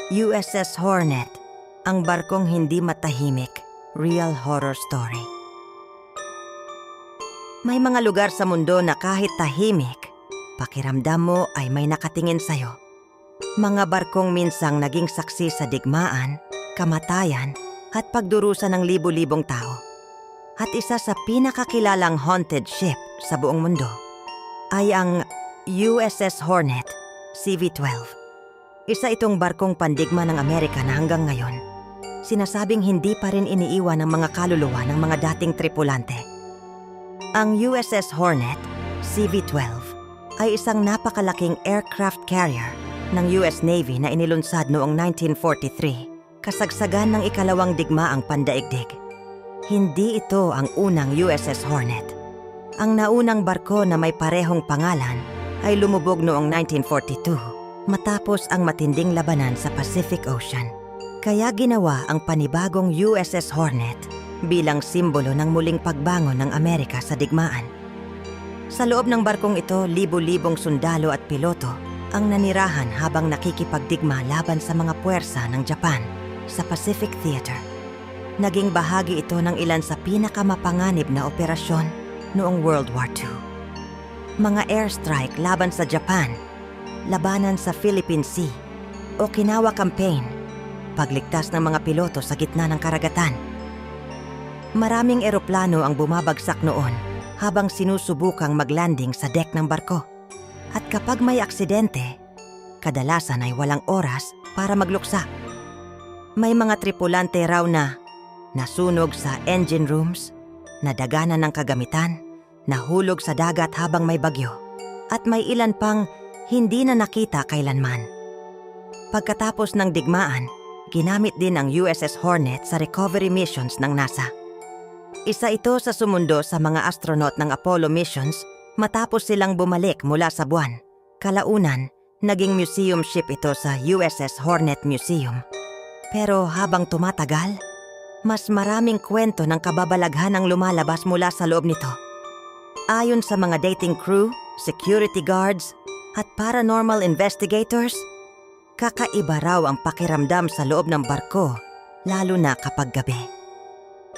USS Hornet, ang barkong hindi matahimik, real horror story. May mga lugar sa mundo na kahit tahimik, pakiramdam mo ay may nakatingin sa'yo. Mga barkong minsang naging saksi sa digmaan, kamatayan, at pagdurusa ng libu-libong tao. At isa sa pinakakilalang haunted ship sa buong mundo ay ang USS Hornet, CV-12. Isa itong barkong pandigma ng Amerika na hanggang ngayon, sinasabing hindi pa rin iniiwan ng mga kaluluwa ng mga dating tripulante. Ang USS Hornet, CV-12, ay isang napakalaking aircraft carrier ng US Navy na inilunsad noong 1943, kasagsagan ng ikalawang digmaang pandaigdig. Hindi ito ang unang USS Hornet. Ang naunang barko na may parehong pangalan ay lumubog noong 1942 matapos ang matinding labanan sa Pacific Ocean. Kaya ginawa ang panibagong USS Hornet bilang simbolo ng muling pagbangon ng Amerika sa digmaan. Sa loob ng barkong ito, libu-libong sundalo at piloto ang nanirahan habang nakikipagdigma laban sa mga puwersa ng Japan sa Pacific Theater. Naging bahagi ito ng ilan sa pinakamapanganib na operasyon noong World War II. Mga airstrike laban sa Japan, labanan sa Philippine Sea, Okinawa Campaign, pagligtas ng mga piloto sa gitna ng karagatan. Maraming eroplano ang bumabagsak noon habang sinusubukang maglanding sa deck ng barko. At kapag may aksidente, kadalasan ay walang oras para magluksa. May mga tripulante raw na nasunog sa engine rooms, nadaganan ng kagamitan, nahulog sa dagat habang may bagyo, at may ilan pang hindi na nakita kailanman. Pagkatapos ng digmaan, ginamit din ang USS Hornet sa recovery missions ng NASA. Isa ito sa sumundo sa mga astronaut ng Apollo missions matapos silang bumalik mula sa buwan. Kalaunan, naging museum ship ito sa USS Hornet Museum. Pero habang tumatagal, mas maraming kwento ng kababalaghan ang lumalabas mula sa loob nito. Ayon sa mga dating crew, security guards, at paranormal investigators, kakaiba raw ang pakiramdam sa loob ng barko, lalo na kapag gabi.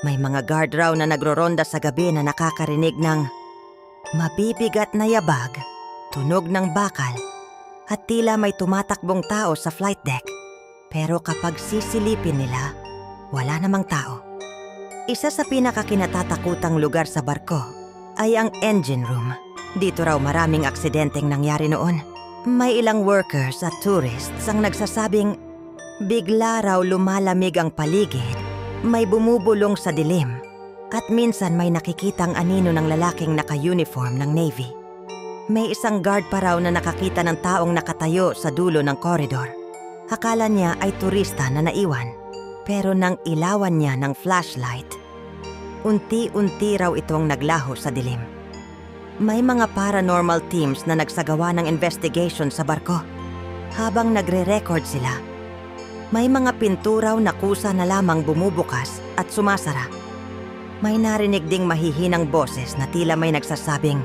May mga guard raw na nagroronda sa gabi na nakakarinig ng mabibigat na yabag, tunog ng bakal, at tila may tumatakbong tao sa flight deck. Pero kapag sisilipin nila, wala namang tao. Isa sa pinakakinatatakutang lugar sa barko ay ang engine room. Dito raw maraming aksidenteng nangyari noon. May ilang workers at tourists ang nagsasabing bigla raw lumalamig ang paligid, may bumubulong sa dilim, at minsan may nakikitang anino ng lalaking naka-uniform ng Navy. May isang guard pa raw na nakakita ng taong nakatayo sa dulo ng koridor. Akala niya ay turista na naiwan. Pero nang ilawan niya ng flashlight, unti-unti raw itong naglaho sa dilim. May mga paranormal teams na nagsagawa ng investigation sa barko. Habang nagre-record sila, may mga pinto raw na kusa na lamang bumubukas at sumasara. May narinig ding mahihinang boses na tila may nagsasabing,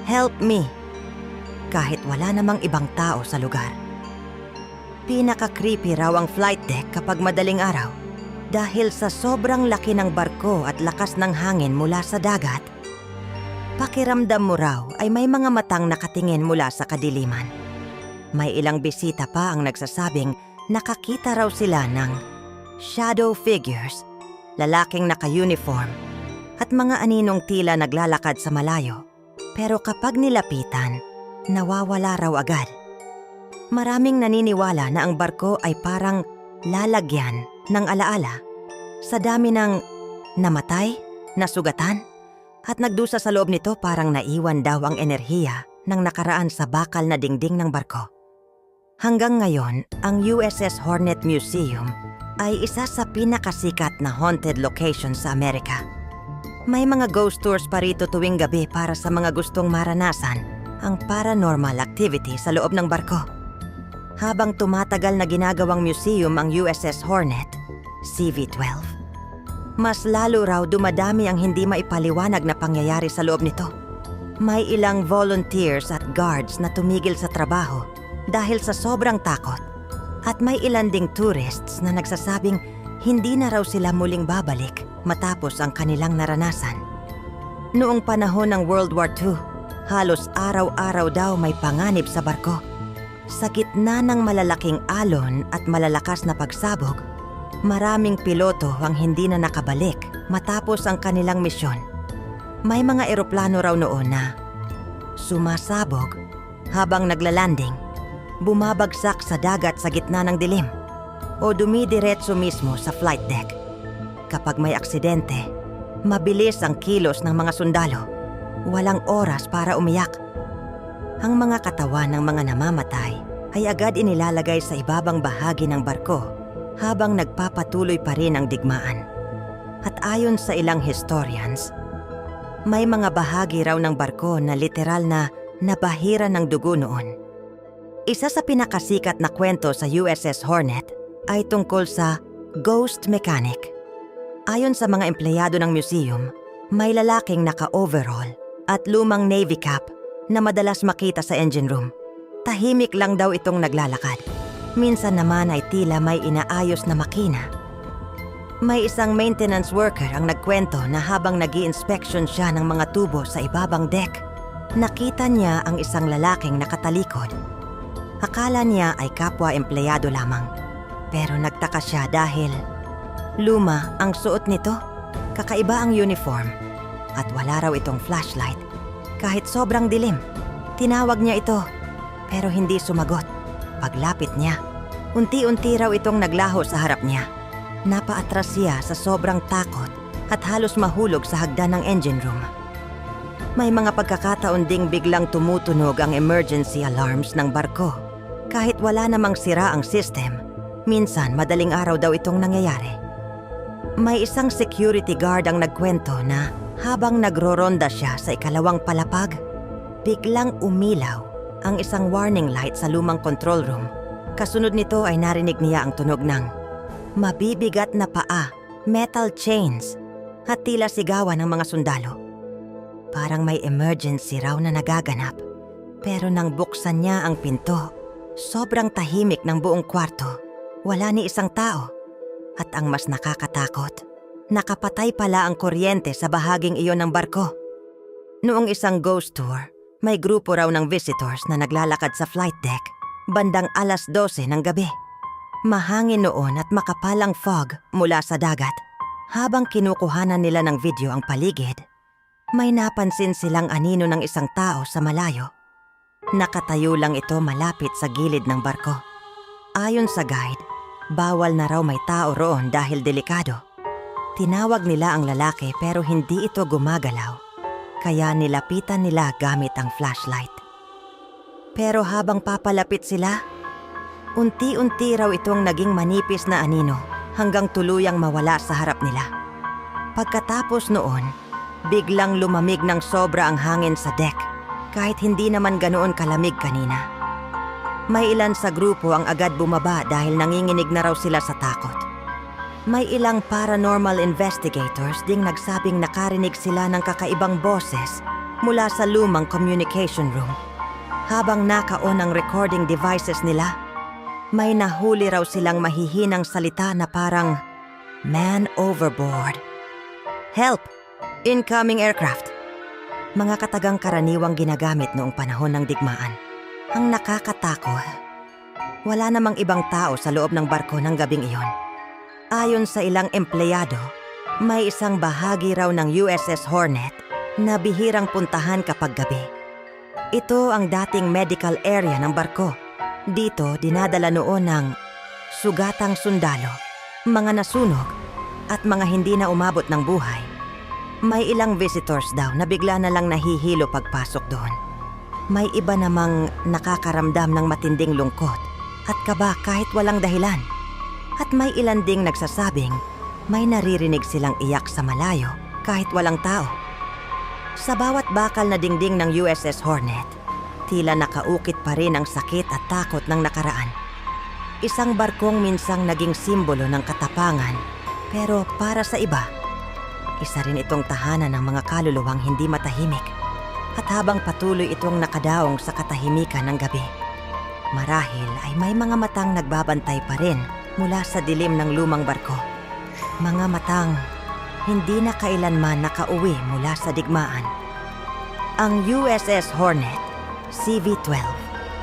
"Help me!" kahit wala namang ibang tao sa lugar. Pinaka-creepy raw ang flight deck kapag madaling araw dahil sa sobrang laki ng barko at lakas ng hangin mula sa dagat. Pakiramdam mo raw ay may mga matang nakatingin mula sa kadiliman. May ilang bisita pa ang nagsasabing nakakita raw sila ng shadow figures, lalaking naka-uniform, at mga aninong tila naglalakad sa malayo. Pero kapag nilapitan, nawawala raw agad. Maraming naniniwala na ang barko ay parang lalagyan ng alaala sa dami ng namatay, nasugatan, at nagdusa sa loob nito parang naiwan daw ang enerhiya ng nakaraan sa bakal na dingding ng barko. Hanggang ngayon, ang USS Hornet Museum ay isa sa pinakasikat na haunted location sa Amerika. May mga ghost tours pa rito tuwing gabi para sa mga gustong maranasan ang paranormal activity sa loob ng barko. Habang tumatagal na ginagawang museum ang USS Hornet, CV-12, mas lalo raw dumadami ang hindi maipaliwanag na pangyayari sa loob nito. May ilang volunteers at guards na tumigil sa trabaho dahil sa sobrang takot At may ilan ding tourists na nagsasabing hindi na raw sila muling babalik matapos ang kanilang naranasan. Noong panahon ng World War II, halos araw-araw daw may panganib sa barko. Sa gitna ng malalaking alon at malalakas na pagsabog, maraming piloto ang hindi na nakabalik matapos ang kanilang misyon. May mga eroplano raw noon na sumasabog habang naglalanding, bumabagsak sa dagat sa gitna ng dilim, o dumidiretso mismo sa flight deck. Kapag may aksidente, mabilis ang kilos ng mga sundalo. Walang oras para umiyak. Ang mga katawan ng mga namamatay ay agad inilalagay sa ibabang bahagi ng barko habang nagpapatuloy pa rin ang digmaan. At ayon sa ilang historians, may mga bahagi raw ng barko na literal na nabahiran ng dugo noon. Isa sa pinakasikat na kwento sa USS Hornet ay tungkol sa ghost mechanic. Ayon sa mga empleyado ng museum, may lalaking naka-overall at lumang navy cap na madalas makita sa engine room. Tahimik lang daw itong naglalakad. Minsan naman ay tila may inaayos na makina. May isang maintenance worker ang nagkwento na habang nag-i-inspection siya ng mga tubo sa ibabang deck, nakita niya ang isang lalaking nakatalikod. Akala niya ay kapwa empleyado lamang. Pero nagtaka siya dahil luma ang suot nito, kakaiba ang uniform, at wala raw itong flashlight. Kahit sobrang dilim, tinawag niya ito, pero hindi sumagot. Paglapit niya, unti-unti raw itong naglaho sa harap niya. Napaatras siya sa sobrang takot at halos mahulog sa hagdan ng engine room. May mga pagkakataon ding biglang tumutunog ang emergency alarms ng barko. Kahit wala namang sira ang system, minsan madaling araw daw itong nangyayari. May isang security guard ang nagkwento na habang nagroronda siya sa ikalawang palapag, biglang umilaw ang isang warning light sa lumang control room. Kasunod nito ay narinig niya ang tunog ng mabibigat na paa, metal chains, at tila sigawan ng mga sundalo. Parang may emergency raw na nagaganap. Pero nang buksan niya ang pinto, sobrang tahimik ng buong kwarto. Wala ni isang tao. At ang mas nakakatakot, nakapatay pala ang kuryente sa bahaging iyon ng barko. Noong isang ghost tour, may grupo raw ng visitors na naglalakad sa flight deck bandang 12:00 ng gabi. Mahangin noon at makapalang fog mula sa dagat. Habang kinukuhanan nila ng video ang paligid, may napansin silang anino ng isang tao sa malayo. Nakatayo lang ito malapit sa gilid ng barko. Ayon sa guide, bawal na raw may tao roon dahil delikado. Tinawag nila ang lalaki pero hindi ito gumagalaw, kaya nilapitan nila gamit ang flashlight. Pero habang papalapit sila, unti-unti raw itong naging manipis na anino hanggang tuluyang mawala sa harap nila. Pagkatapos noon, biglang lumamig ng sobra ang hangin sa deck kahit hindi naman ganoon kalamig kanina. May ilan sa grupo ang agad bumaba dahil nanginginig na raw sila sa takot. May ilang paranormal investigators ding nagsabing nakarinig sila ng kakaibang boses mula sa lumang communication room. Habang naka-on ang recording devices nila, may nahuli raw silang mahihinang salita na parang, "Man overboard. Help! Incoming aircraft." Mga katagang karaniwang ginagamit noong panahon ng digmaan. Ang nakakatakot, wala namang ibang tao sa loob ng barko ng gabing iyon. Ayon sa ilang empleyado, may isang bahagi raw ng USS Hornet na bihirang puntahan kapag gabi. Ito ang dating medical area ng barko. Dito dinadala noon ng sugatang sundalo, mga nasunog, at mga hindi na umabot ng buhay. May ilang visitors daw na bigla na lang nahihilo pagpasok doon. May iba namang nakakaramdam ng matinding lungkot at kaba kahit walang dahilan. At may ilan ding nagsasabing may naririnig silang iyak sa malayo kahit walang tao. Sa bawat bakal na dingding ng USS Hornet, tila nakaukit pa rin ang sakit at takot ng nakaraan. Isang barkong minsang naging simbolo ng katapangan, pero para sa iba, isa rin itong tahanan ng mga kaluluwang hindi matahimik. At habang patuloy itong nakadaong sa katahimikan ng gabi, Marahil ay may mga matang nagbabantay pa rin mula sa dilim ng lumang barko. Mga matang hindi na kailanman nakauwi mula sa digmaan. Ang USS Hornet, CV-12,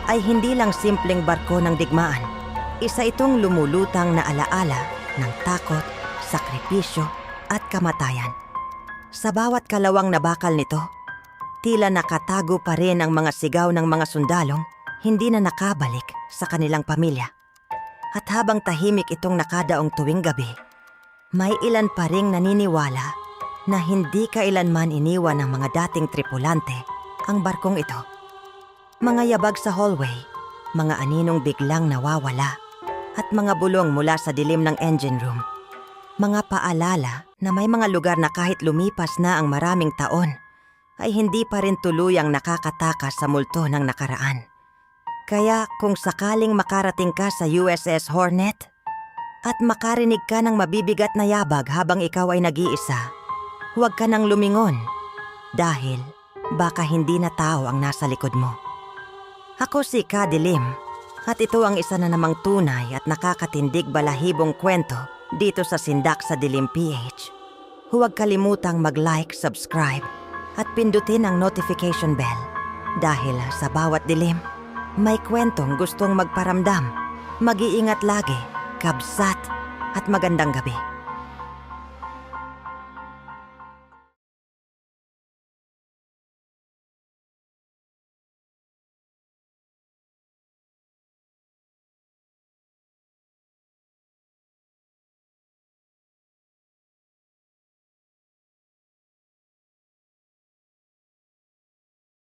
ay hindi lang simpleng barko ng digmaan. Isa itong lumulutang na alaala ng takot, sakripisyo at kamatayan. Sa bawat kalawang na bakal nito, tila nakatago pa rin ang mga sigaw ng mga sundalong hindi na nakabalik sa kanilang pamilya. At habang tahimik itong nakadaong tuwing gabi, may ilan pa ring naniniwala na hindi kailanman iniwan ng mga dating tripulante ang barkong ito. Mga yabag sa hallway, mga aninong biglang nawawala, at mga bulong mula sa dilim ng engine room. Mga paalala na may mga lugar na kahit lumipas na ang maraming taon, ay hindi pa rin tuluyang nakakatakas sa multo ng nakaraan. Kaya kung sakaling makarating ka sa USS Hornet at makarinig ka ng mabibigat na yabag habang ikaw ay nag-iisa, huwag ka nang lumingon dahil baka hindi na tao ang nasa likod mo. Ako si Kadilim at ito ang isa na namang tunay at nakakatindig balahibong kwento dito sa Sindak sa Dilim PH. Huwag kalimutang mag-like, subscribe at pindutin ang notification bell dahil sa bawat dilim, may kwentong gustong magparamdam. Mag-iingat lagi, kabsat at magandang gabi.